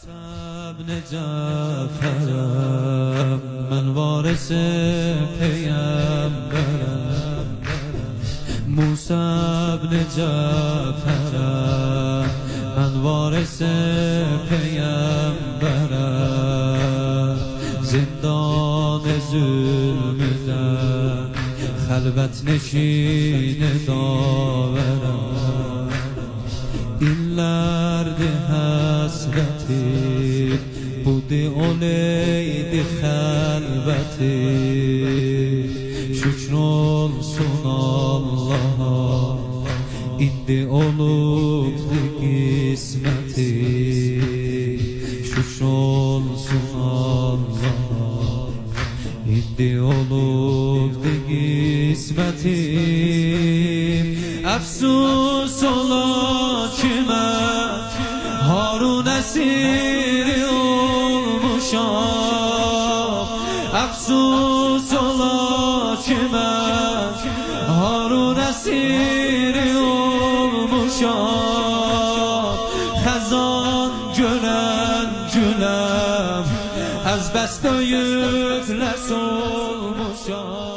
ابن جعفرم من وارث پیامبرم موسی ابن جعفرم من وارث پیامبرم زندان ظلمدن خلوت نشین داورم این لرد حسرتی بودی اولید خلوتی şükür olsun Allah'a indi olubdu qisməti şükür olsun Allah'a indi olubdu qisməti əfsus ola kimə Harun əsiri olmuşam əfsus ola kimə Harun əsiri olmuşam xəzan görən güləm az bəs döyüb ləs olmuşam